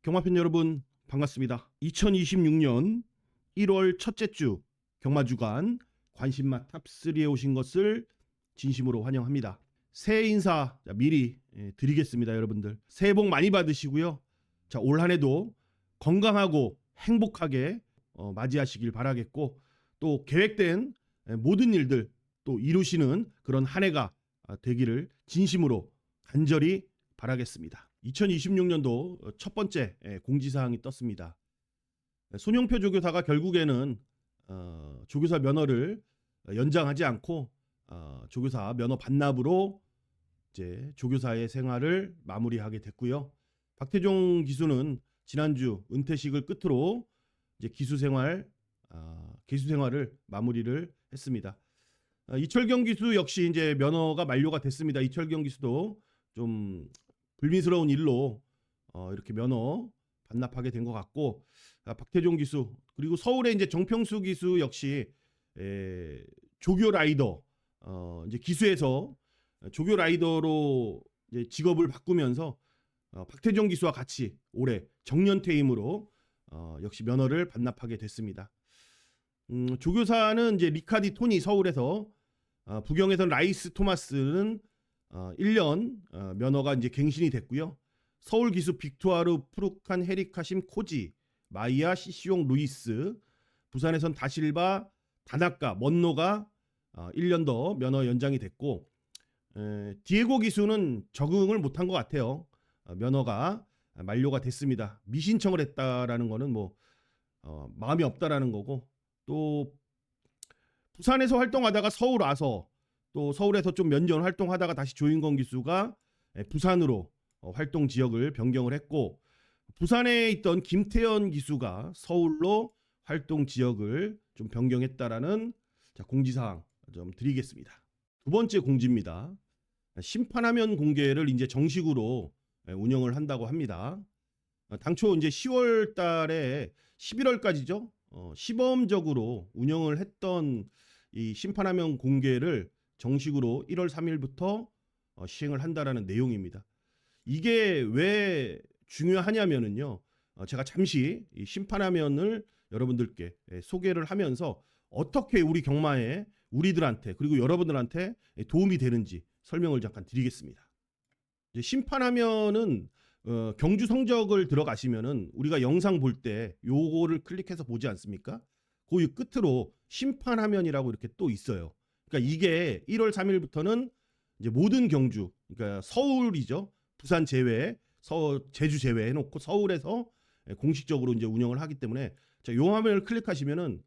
경마팬 여러분 반갑습니다. 2026년 1월 첫째 주 경마주간 관심마 탑3에 오신 것을 진심으로 환영합니다. 새해 인사 미리 드리겠습니다. 여러분들 새해 복 많이 받으시고요. 자, 올 한 해도 건강하고 행복하게 맞이하시길 바라겠고, 또 계획된 모든 일들 또 이루시는 그런 한 해가 되기를 진심으로 간절히 바라겠습니다. 2026년도 첫 번째 공지사항이 떴습니다. 손용표 조교사가 결국에는 조교사 면허를 연장하지 않고 조교사 면허 반납으로 이제 조교사의 생활을 마무리하게 됐고요. 박태종 기수는 지난주 은퇴식을 끝으로 이제 기수 생활을 마무리를 했습니다. 이철경 기수 역시 이제 면허가 만료가 됐습니다. 이철경 기수도 좀 불미스러운 일로 이렇게 면허 반납하게 된 것 같고, 박태종 기수 그리고 서울의 이제 정평수 기수 역시 조교 라이더 이제 기수에서 조교 라이더로 이제 직업을 바꾸면서 박태종 기수와 같이 올해 정년퇴임으로 역시 면허를 반납하게 됐습니다. 조교사는 이제 리카디 토니 서울에서, 부경에서는 라이스 토마스는 1년 면허가 이제 갱신이 됐고요. 서울 기수 빅투아르 프루칸 헤리카심 코지 마이아 시시용 루이스, 부산에선 다실바 다나카 먼노가 1년 더 면허 연장이 됐고, 디에고 기수는 적응을 못한 것 같아요. 면허가 만료가 됐습니다. 미신청을 했다라는 거는 뭐 마음이 없다라는 거고, 또 부산에서 활동하다가 서울 와서 또 서울에서 좀 몇 년 활동하다가 다시 조인건 기수가 부산으로 활동 지역을 변경을 했고, 부산에 있던 김태현 기수가 서울로 활동 지역을 좀 변경했다라는 공지사항 좀 드리겠습니다. 두 번째 공지입니다. 심판화면 공개를 이제 정식으로 운영을 한다고 합니다. 당초 이제 10월 달에 11월까지죠. 시범적으로 운영을 했던 이 심판화면 공개를 정식으로 1월 3일부터 시행을 한다라는 내용입니다. 이게 왜 중요하냐면은요, 제가 잠시 이 심판화면을 여러분들께 소개를 하면서 어떻게 우리 경마에 우리들한테 그리고 여러분들한테 도움이 되는지 설명을 잠깐 드리겠습니다. 이제 심판화면은 경주 성적을 들어가시면은 우리가 영상 볼 때 요거를 클릭해서 보지 않습니까? 그 끝으로 심판화면이라고 이렇게 또 있어요. 그러니까 이게 1월 3일부터는 이제 모든 경주, 그러니까 서울이죠. 부산 제외, 제주 제외 해놓고 서울에서 공식적으로 이제 운영을 하기 때문에, 자, 요 화면을 클릭하시면은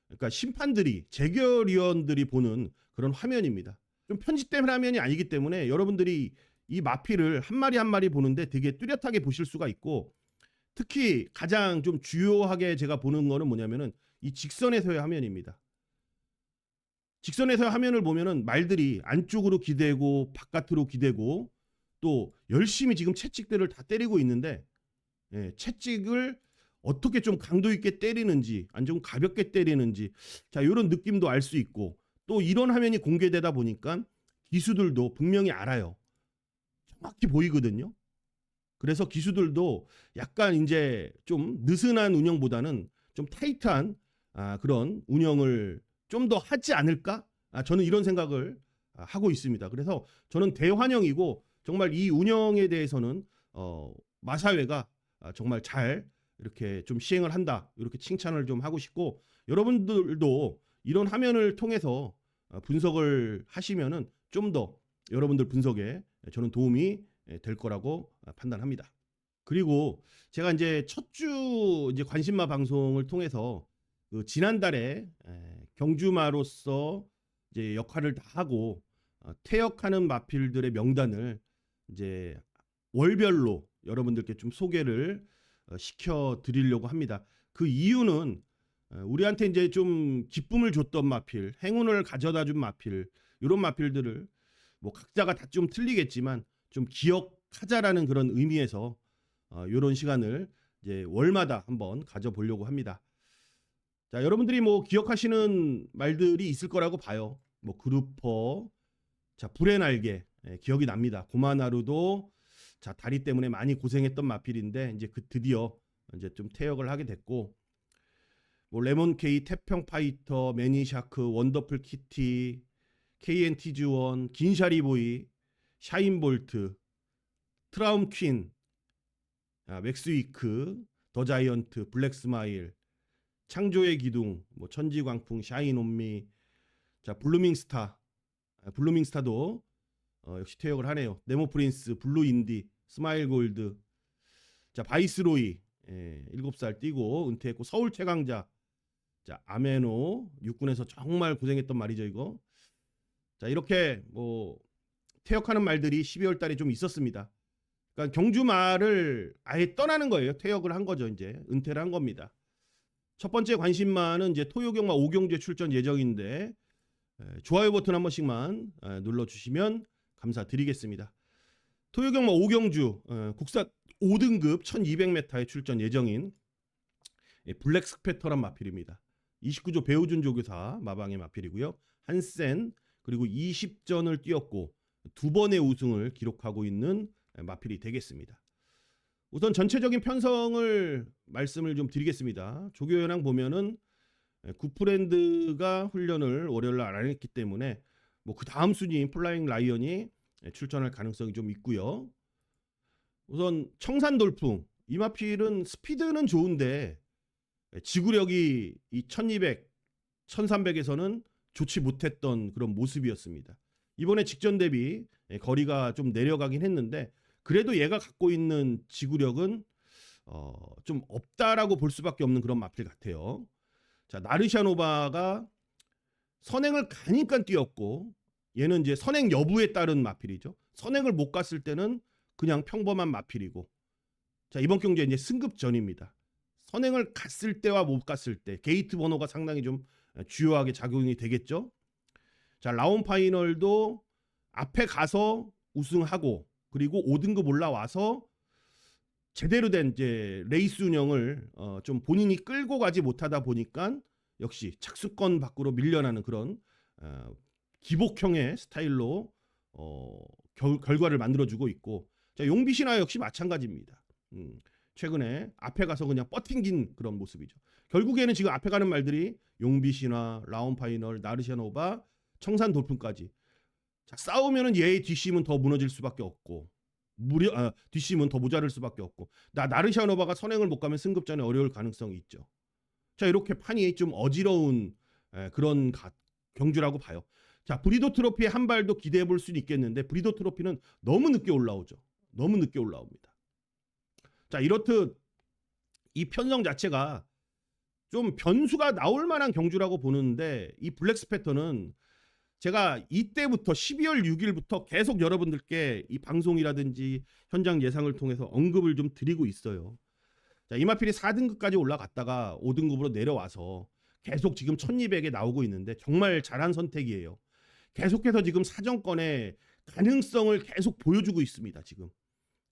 그러니까 심판들이, 재결위원들이 보는 그런 화면입니다. 좀 편집된 화면이 아니기 때문에 여러분들이 이 마필을 한 마리 한 마리 보는데 되게 뚜렷하게 보실 수가 있고, 특히 가장 좀 주요하게 제가 보는 거는 뭐냐면은 이 직선에서의 화면입니다. 직선에서 화면을 보면은 말들이 안쪽으로 기대고 바깥으로 기대고 또 열심히 지금 채찍들을 다 때리고 있는데, 채찍을 어떻게 좀 강도 있게 때리는지 아니면 가볍게 때리는지, 자, 이런 느낌도 알 수 있고, 또 이런 화면이 공개되다 보니까 기수들도 분명히 알아요. 정확히 보이거든요. 그래서 기수들도 약간 이제 좀 느슨한 운영보다는 좀 타이트한 그런 운영을 좀 더 하지 않을까? 저는 이런 생각을 하고 있습니다. 그래서 저는 대환영이고, 정말 이 운영에 대해서는 마사회가 정말 잘 이렇게 좀 시행을 한다, 이렇게 칭찬을 좀 하고 싶고, 여러분들도 이런 화면을 통해서 분석을 하시면은 좀 더 여러분들 분석에 저는 도움이 될 거라고 판단합니다. 그리고 제가 이제 첫 주 이제 관심마 방송을 통해서 그 지난달에 경주마로서 이제 역할을 다 하고 퇴역하는 마필들의 명단을 이제 월별로 여러분들께 좀 소개를 시켜 드리려고 합니다. 그 이유는 우리한테 이제 좀 기쁨을 줬던 마필, 행운을 가져다 준 마필, 이런 마필들을 뭐 각자가 다 좀 틀리겠지만 좀 기억하자라는 그런 의미에서 이런 시간을 이제 월마다 한번 가져보려고 합니다. 자, 여러분들이 뭐 기억하시는 말들이 있을 거라고 봐요. 뭐 그루퍼, 자, 불의 날개, 기억이 납니다. 고마나루도 자, 다리 때문에 많이 고생했던 마필인데 이제 드디어 이제 좀 퇴역을 하게 됐고, 뭐 레몬케이, 태평 파이터, 매니샤크, 원더풀 키티, KNTG1, 긴샤리보이, 샤인볼트, 트라움 퀸, 맥스위크, 더 자이언트, 블랙 스마일, 창조의 기둥, 뭐 천지광풍, 샤인 온미, 자 블루밍스타, 블루밍스타도 역시 퇴역을 하네요. 네모 프린스, 블루 인디, 스마일 골드, 자 바이스로이 7살 뛰고 은퇴했고, 서울 최강자, 자 아메노 육군에서 정말 고생했던 말이죠 이거. 자 이렇게 뭐 퇴역하는 말들이 12월 달에 좀 있었습니다. 그러니까 경주 말을 아예 떠나는 거예요. 퇴역을 한 거죠. 이제 은퇴를 한 겁니다. 첫 번째 관심만은 이제 토요경마 5경주에 출전 예정인데, 좋아요 버튼 한 번씩만 눌러주시면 감사드리겠습니다. 토요경마 5경주 국산 5등급 1200m에 출전 예정인 블랙 스페터란 마필입니다. 29조 배우준 조교사 마방의 마필이고요. 한센 그리고 20전을 뛰었고 2번의 우승을 기록하고 있는 마필이 되겠습니다. 우선 전체적인 편성을 말씀을 좀 드리겠습니다. 조교연항 보면은 굿프렌드가 훈련을 월요일날 안 했기 때문에 뭐 그 다음 순위인 플라잉 라이언이 출전할 가능성이 좀 있고요. 우선 청산 돌풍, 이 마필은 스피드는 좋은데 지구력이 이 1200, 1300에서는 좋지 못했던 그런 모습이었습니다. 이번에 직전 대비 거리가 좀 내려가긴 했는데, 그래도 얘가 갖고 있는 지구력은 좀 없다라고 볼 수밖에 없는 그런 마필 같아요. 자 나르샤노바가 선행을 가니까 뛰었고, 얘는 이제 선행 여부에 따른 마필이죠. 선행을 못 갔을 때는 그냥 평범한 마필이고, 자 이번 경주에 이제 승급전입니다. 선행을 갔을 때와 못 갔을 때 게이트 번호가 상당히 좀 주요하게 작용이 되겠죠. 자 라운 파이널도 앞에 가서 우승하고, 그리고 5등급 올라와서 제대로 된 이제 레이스 운영을 좀 본인이 끌고 가지 못하다 보니까 역시 착수권 밖으로 밀려나는 그런 기복형의 스타일로 결과를 만들어주고 있고, 자 용비시나 역시 마찬가지입니다. 최근에 앞에 가서 그냥 뻗팅긴 그런 모습이죠. 결국에는 지금 앞에 가는 말들이 용비시나, 라운파이널, 나르샤노바, 청산 돌풍까지. 자, 싸우면은 얘의 뒷심은 더 무너질 수밖에 없고, 뒷심은 더 모자랄 수밖에 없고, 나르샤노바가 선행을 못 가면 승급전에 어려울 가능성이 있죠. 자 이렇게 판이 좀 어지러운 그런 경주라고 봐요. 자 브리도 트로피에 한 발도 기대해 볼 수는 있겠는데, 브리도 트로피는 너무 늦게 올라오죠. 너무 늦게 올라옵니다. 자 이렇듯 이 편성 자체가 좀 변수가 나올 만한 경주라고 보는데, 이 블랙스패터는 제가 이때부터 12월 6일부터 계속 여러분들께 이 방송이라든지 현장 예상을 통해서 언급을 좀 드리고 있어요. 자, 이 마필이 4등급까지 올라갔다가 5등급으로 내려와서 계속 지금 1200에 나오고 있는데 정말 잘한 선택이에요. 계속해서 지금 사정권의 가능성을 계속 보여주고 있습니다. 지금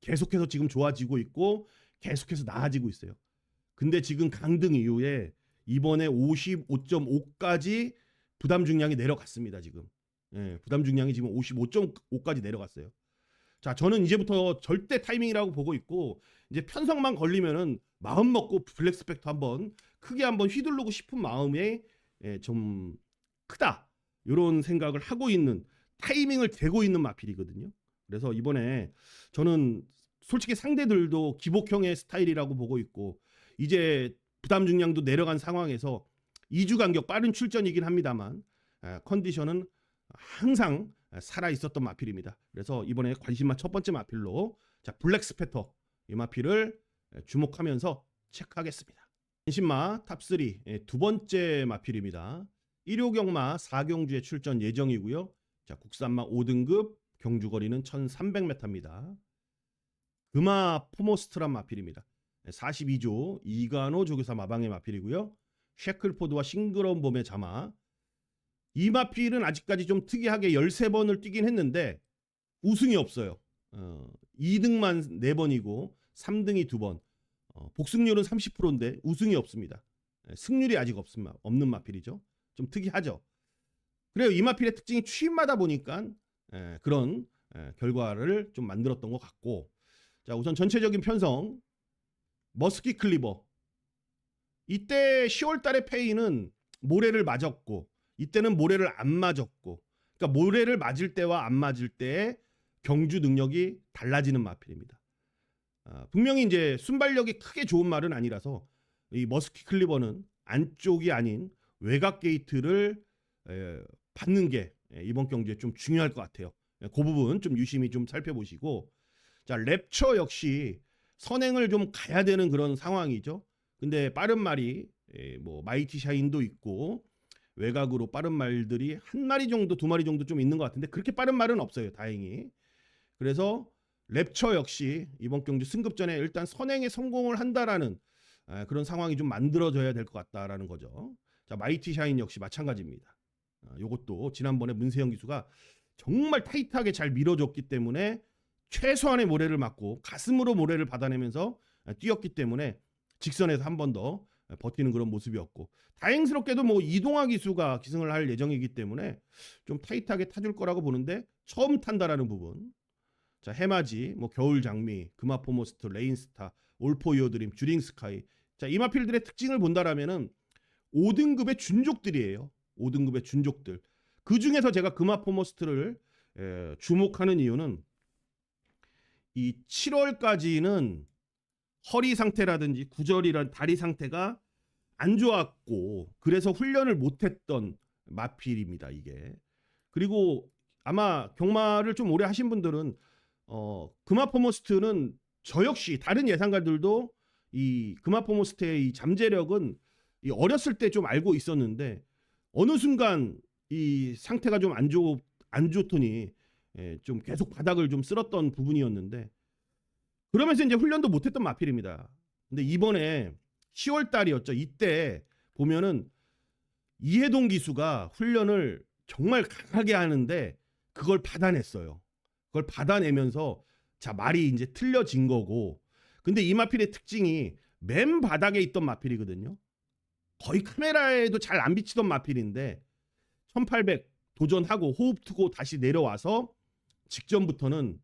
계속해서 지금 좋아지고 있고 계속해서 나아지고 있어요. 근데 지금 강등 이후에 이번에 55.5까지 부담 중량이 내려갔습니다. 지금 부담 중량이 지금 55.5까지 내려갔어요. 자 저는 이제부터 절대 타이밍이라고 보고 있고, 이제 편성만 걸리면은 마음 먹고 블랙스펙터 한번 크게 한번 휘두르고 싶은 마음에 좀 크다, 이런 생각을 하고 있는, 타이밍을 대고 있는 마필이거든요. 그래서 이번에 저는 솔직히 상대들도 기복형의 스타일이라고 보고 있고, 이제 부담 중량도 내려간 상황에서 2주 간격 빠른 출전이긴 합니다만 컨디션은 항상 살아 있었던 마필입니다. 그래서 이번에 관심만 첫 번째 마필로, 자 블랙스패터 이 마필을 주목하면서 체크하겠습니다. 관심마 탑3 두 번째 마필입니다. 1호경마 4경주에 출전 예정이고요. 자 국산마 5등급, 경주거리는 1300m입니다. 금화 포모스트란 마필입니다. 42조 이간호 조교사 마방의 마필이고요. 셰클포드와 싱그러운 봄의 자마. 이 마필은 아직까지 좀 특이하게 13번을 뛰긴 했는데 우승이 없어요. 2등만 4번이고 3등이 2번. 복승률은 30%인데 우승이 없습니다. 승률이 아직 없는 마필이죠. 좀 특이하죠. 그래요. 이 마필의 특징이 취임마다 보니까 그런 결과를 좀 만들었던 것 같고, 자, 우선 전체적인 편성. 머스키 클리버. 이때 10월 달에 페이는 모래를 맞았고 이때는 모래를 안 맞았고, 그러니까 모래를 맞을 때와 안 맞을 때의 경주 능력이 달라지는 마필입니다. 분명히 이제 순발력이 크게 좋은 말은 아니라서 이 머스키 클리버는 안쪽이 아닌 외곽 게이트를 받는 게 이번 경주에 좀 중요할 것 같아요. 그 부분 좀 유심히 좀 살펴보시고, 자, 랩처 역시 선행을 좀 가야 되는 그런 상황이죠. 근데 빠른 말이 뭐 마이티 샤인도 있고 외곽으로 빠른 말들이 한 마리 정도, 두 마리 정도 좀 있는 것 같은데 그렇게 빠른 말은 없어요, 다행히. 그래서 랩처 역시 이번 경주 승급전에 일단 선행에 성공을 한다라는 그런 상황이 좀 만들어져야 될 것 같다라는 거죠. 자, 마이티 샤인 역시 마찬가지입니다. 요것도 지난번에 문세영 기수가 정말 타이트하게 잘 밀어줬기 때문에 최소한의 모래를 맞고 가슴으로 모래를 받아내면서 뛰었기 때문에 직선에서 한 번 더 버티는 그런 모습이었고, 다행스럽게도 뭐 이동화 기수가 기승을 할 예정이기 때문에 좀 타이트하게 타줄 거라고 보는데 처음 탄다라는 부분. 자, 해맞이, 뭐 겨울 장미, 금화포모스트, 레인스타, 올포이어드림, 주링스카이. 자, 이 마필들의 특징을 본다라면은 5등급의 준족들이에요. 5등급의 준족들. 그 중에서 제가 금화포모스트를 주목하는 이유는 이 7월까지는 허리 상태라든지 구절이란 다리 상태가 안 좋았고 그래서 훈련을 못했던 마필입니다, 이게. 그리고 아마 경마를 좀 오래 하신 분들은 금화포모스트는 저 역시 다른 예상가들도 이 금화포모스트의 이 잠재력은 이 어렸을 때 좀 알고 있었는데 어느 순간 이 상태가 좀 안 좋더니 좀 계속 바닥을 좀 쓸었던 부분이었는데 그러면서 이제 훈련도 못했던 마필입니다. 근데 이번에 10월 달이었죠. 이때 보면은 이해동 기수가 훈련을 정말 강하게 하는데 그걸 받아냈어요. 그걸 받아내면서 자, 말이 이제 틀려진 거고. 근데 이 마필의 특징이 맨 바닥에 있던 마필이거든요. 거의 카메라에도 잘 안 비치던 마필인데 1800 도전하고 호흡 트고 다시 내려와서 직전부터는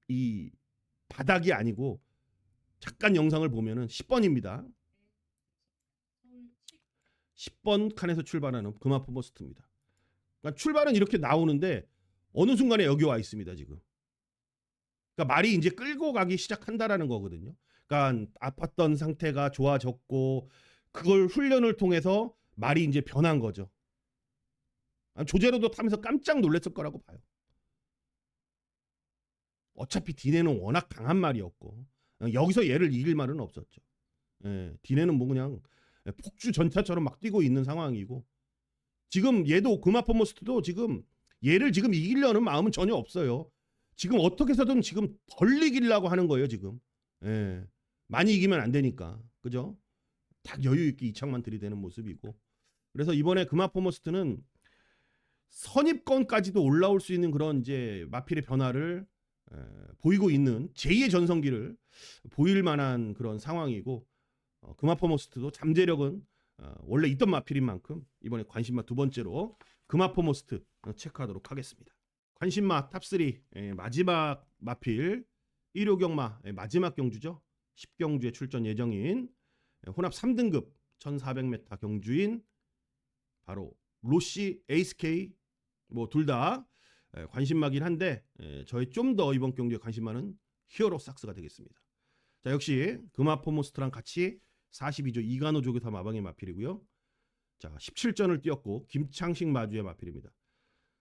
이 바닥이 아니고 잠깐 영상을 보면은 10번입니다. 10번 칸에서 출발하는 금화포모스트입니다. 그러니까 출발은 이렇게 나오는데 어느 순간에 여기 와 있습니다, 지금. 그러니까 말이 이제 끌고 가기 시작한다라는 거거든요. 그러니까 아팠던 상태가 좋아졌고 그걸 훈련을 통해서 말이 이제 변한 거죠. 조제로도 타면서 깜짝 놀랐을 거라고 봐요. 어차피 디네는 워낙 강한 말이었고 여기서 얘를 이길 말은 없었죠. 디네는 뭐 그냥 폭주 전차처럼 막 뛰고 있는 상황이고 지금 얘도 금화포모스트도 지금 얘를 지금 이기려는 마음은 전혀 없어요. 지금 어떻게 해서든 지금 덜 이기려고 하는 거예요, 지금. 많이 이기면 안 되니까. 그죠? 딱 여유 있게 이창만 들이대는 모습이고. 그래서 이번에 금화포모스트는 선입권까지도 올라올 수 있는 그런 이제 마필의 변화를 보이고 있는 제2의 전성기를 보일 만한 그런 상황이고, 금화포모스트도 잠재력은 원래 있던 마필인 만큼 이번에 관심마 두 번째로 금화포모스트 체크하도록 하겠습니다. 관심마 탑3 마지막 마필 1호 경마 마지막 경주죠. 10경주에 출전 예정인 혼합 3등급 1400m 경주인 바로 로시, 에이스K 뭐 둘 다 관심마긴 한데 저희 좀 더 이번 경기에 관심 많은 히어로 삭스가 되겠습니다. 자, 역시 금화포모스트랑 같이 42조 이간호 조교사 마방의 마필이고요. 자, 17전을 뛰었고 김창식 마주의 마필입니다.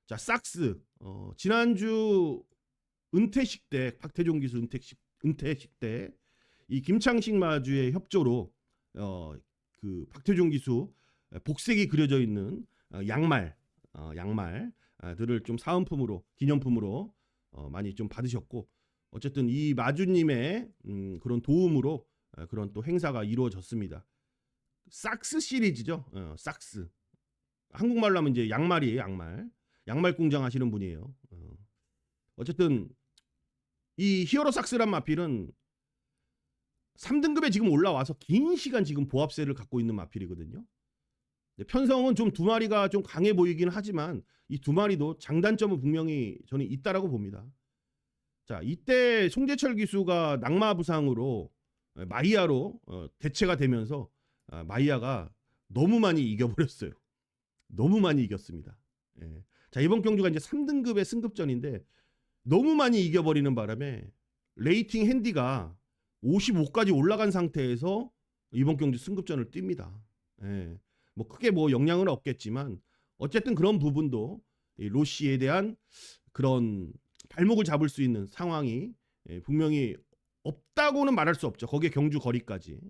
자, 삭스 지난주 은퇴식 때 박태종 기수 은퇴식 때 이 김창식 마주의 협조로 그 박태종 기수 복색이 그려져 있는 양말들을 좀 사은품으로 기념품으로 많이 좀 받으셨고 어쨌든 이 마주님의 그런 도움으로 그런 또 행사가 이루어졌습니다. 삭스 시리즈죠. 삭스. 한국말로 하면 이제 양말이에요. 양말 공장 하시는 분이에요. 어쨌든 이 히어로 삭스란 마필은 3등급에 지금 올라와서 긴 시간 지금 보합세를 갖고 있는 마필이거든요. 편성은 좀 두 마리가 좀 강해 보이긴 하지만 이 두 마리도 장단점은 분명히 저는 있다라고 봅니다. 자, 이때 송재철 기수가 낙마 부상으로 마이야로 대체가 되면서 마이야가 너무 많이 이겨버렸어요. 너무 많이 이겼습니다. 예. 자, 이번 경주가 이제 3등급의 승급전인데 너무 많이 이겨버리는 바람에 레이팅 핸디가 55까지 올라간 상태에서 이번 경주 승급전을 뜁니다. 예. 뭐 크게 뭐 영향은 없겠지만 어쨌든 그런 부분도 이 로시에 대한 그런 발목을 잡을 수 있는 상황이 분명히 없다고는 말할 수 없죠. 거기에 경주 거리까지.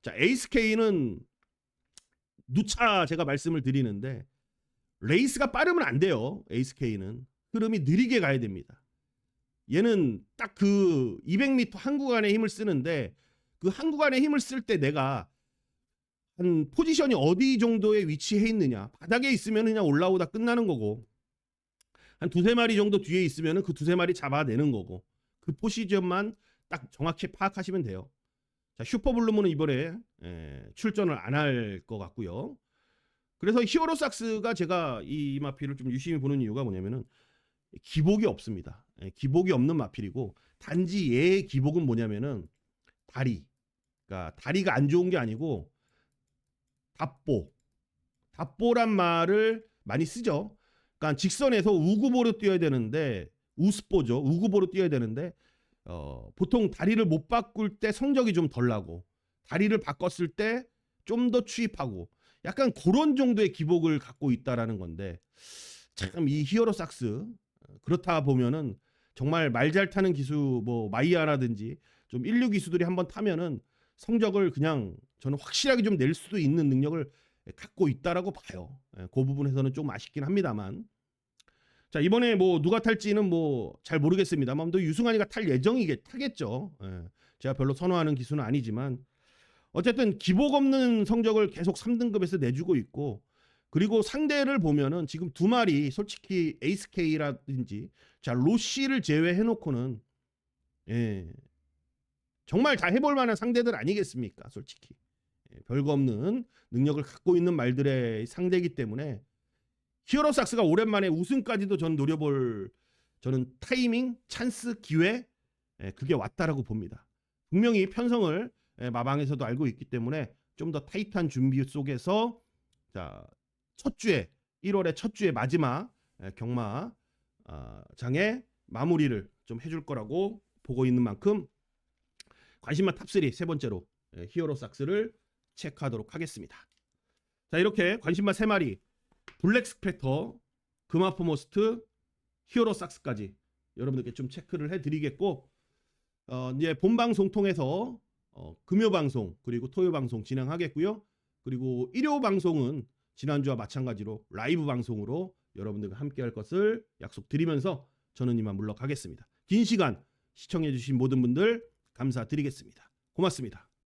자, 에이스케이는 누차 제가 말씀을 드리는데 레이스가 빠르면 안 돼요. 에이스케이는 흐름이 느리게 가야 됩니다. 얘는 딱 그 200m 한 구간에 힘을 쓰는데 그 한 구간에 힘을 쓸 때 내가 한 포지션이 어디 정도에 위치해 있느냐, 바닥에 있으면 그냥 올라오다 끝나는 거고 한 두세 마리 정도 뒤에 있으면 그 두세 마리 잡아내는 거고 그 포지션만 딱 정확히 파악하시면 돼요. 자, 슈퍼블루문은 이번에 출전을 안 할 것 같고요. 그래서 히어로삭스가 제가 이 마필을 좀 유심히 보는 이유가 뭐냐면은 기복이 없습니다. 기복이 없는 마필이고 단지 얘의 기복은 뭐냐면은 다리. 그러니까 다리가 안 좋은 게 아니고 답보란 말을 많이 쓰죠. 그러니까 직선에서 우구보로 뛰어야 되는데 우스포죠. 우구보로 뛰어야 되는데 보통 다리를 못 바꿀 때 성적이 좀 덜 나고 다리를 바꿨을 때 좀 더 추입하고 약간 그런 정도의 기복을 갖고 있다라는 건데 참 이 히어로삭스 그렇다 보면은 정말 말 잘 타는 기수 뭐 마이야라든지 좀 1류 기수들이 한번 타면은 성적을 그냥 저는 확실하게 좀 낼 수도 있는 능력을 갖고 있다라고 봐요. 그 부분에서는 좀 아쉽긴 합니다만. 자, 이번에 뭐 누가 탈지는 뭐 잘 모르겠습니다만 또 유승환이가 탈 예정이겠죠. 제가 별로 선호하는 기수는 아니지만 어쨌든 기복 없는 성적을 계속 3등급에서 내주고 있고 그리고 상대를 보면은 지금 두 마리 솔직히 에이스케이라든지 자 로시를 제외해 놓고는 정말 다 해볼 만한 상대들 아니겠습니까? 솔직히 별거 없는 능력을 갖고 있는 말들의 상대이기 때문에 히어로삭스가 오랜만에 우승까지도 전 노려볼 저는 타이밍, 찬스, 기회 그게 왔다라고 봅니다. 분명히 편성을 마방에서도 알고 있기 때문에 좀 더 타이트한 준비 속에서 자, 첫 주에 1월의 첫 주에 마지막 경마 장의 마무리를 좀 해줄 거라고 보고 있는 만큼 관심만 탑3 세 번째로 히어로삭스를 체크하도록 하겠습니다. 자, 이렇게 관심만 3마리 블랙 스펙터, 금화포모스트, 히어로삭스까지 여러분들께 좀 체크를 해드리겠고 이제 본방송 통해서 금요방송 그리고 토요방송 진행하겠고요. 그리고 일요방송은 지난주와 마찬가지로 라이브 방송으로 여러분들과 함께할 것을 약속드리면서 저는 이만 물러가겠습니다. 긴 시간 시청해주신 모든 분들 감사드리겠습니다. 고맙습니다.